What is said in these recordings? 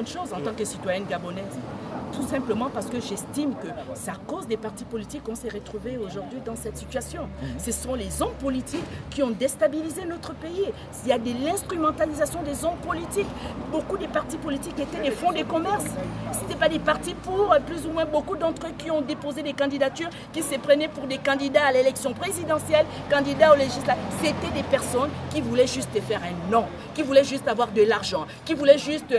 Chose en tant que citoyenne gabonaise. Tout simplement parce que j'estime que c'est à cause des partis politiques qu'on s'est retrouvés aujourd'hui dans cette situation. Ce sont les hommes politiques qui ont déstabilisé notre pays. Il y a de l'instrumentalisation des hommes politiques. Beaucoup des partis politiques étaient des fonds de commerce. Ce n'étaient pas des partis pour plus ou moins beaucoup d'entre eux qui ont déposé des candidatures, qui se prenaient pour des candidats à l'élection présidentielle, candidats aux législatives. C'était des personnes qui voulaient juste faire un nom, qui voulaient juste avoir de l'argent, qui voulaient juste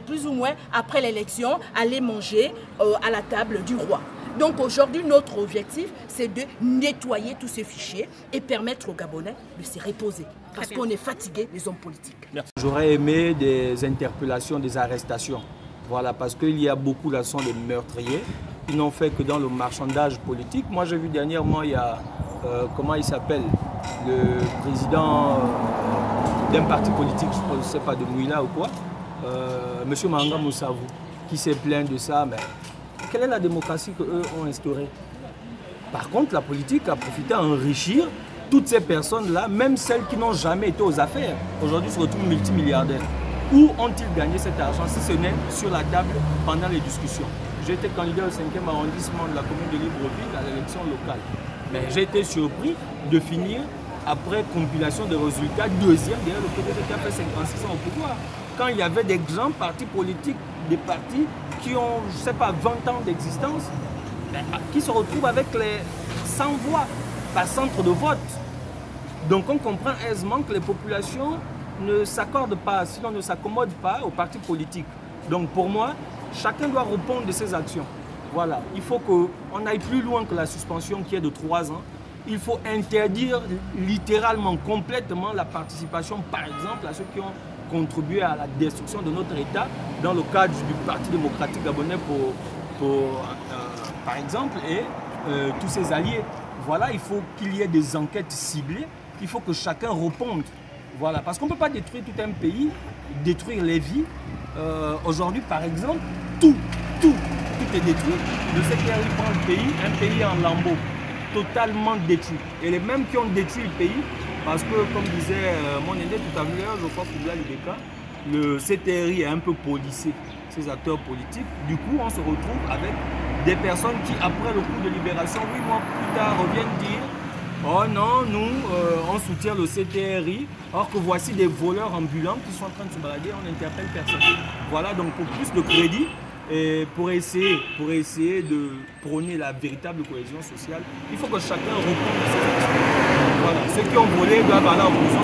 plus ou moins après l'élection aller manger à la table du roi. Donc aujourd'hui, notre objectif, c'est de nettoyer tous ces fichiers et permettre aux Gabonais de se reposer. Parce qu'on est fatigué des hommes politiques. J'aurais aimé des interpellations, des arrestations. Voilà, parce qu'il y a beaucoup là sont des meurtriers. Ils n'ont fait que dans le marchandage politique. Moi, j'ai vu dernièrement, il y a, comment il s'appelle, le président d'un parti politique, je ne sais pas, de Mouila ou quoi, M. Manga Moussavou, qui s'est plaint de ça. Mais quelle est la démocratie qu'eux ont instaurée? Par contre, la politique a profité à enrichir toutes ces personnes-là, même celles qui n'ont jamais été aux affaires. Aujourd'hui, se retrouvent multimilliardaires. Où ont-ils gagné cet argent si ce n'est sur la table pendant les discussions? J'ai été candidat au 5e arrondissement de la commune de Libreville à l'élection locale. Mais j'ai été surpris de finir, après compilation des résultats, deuxième derrière le PDG qui a fait 56 ans au pouvoir. Quand il y avait des grands partis politiques, des partis qui ont, je ne sais pas, 20 ans d'existence, qui se retrouvent avec les 100 voix par centre de vote. Donc on comprend aisément que les populations ne s'accordent pas, sinon ne s'accommodent pas aux partis politiques. Donc pour moi, chacun doit répondre de ses actions. Voilà, il faut qu'on aille plus loin que la suspension qui est de 3 ans. Il faut interdire littéralement, complètement la participation, par exemple, à ceux qui ont contribué à la destruction de notre État dans le cadre du Parti démocratique gabonais par exemple, et tous ses alliés. Voilà, il faut qu'il y ait des enquêtes ciblées, il faut que chacun réponde. Voilà, parce qu'on ne peut pas détruire tout un pays, détruire les vies. Aujourd'hui, par exemple, tout est détruit. Le CTRI prend le pays, un pays en lambeaux, totalement détruit. Et les mêmes qui ont détruit le pays, parce que, comme disait mon aîné tout à l'heure, je crois Koubla Libeka, le CTRI est un peu policé, ces acteurs politiques. Du coup, on se retrouve avec des personnes qui, après le coup de libération, 8 mois plus tard, reviennent dire « Oh non, nous, on soutient le CTRI, or que voici des voleurs ambulants qui sont en train de se balader, on n'interpelle personne. » Voilà, donc pour plus de crédit, et pour essayer de prôner la véritable cohésion sociale, il faut que chacun réponde à ses actions. Voilà. Ceux qui ont volé doivent aller en prison.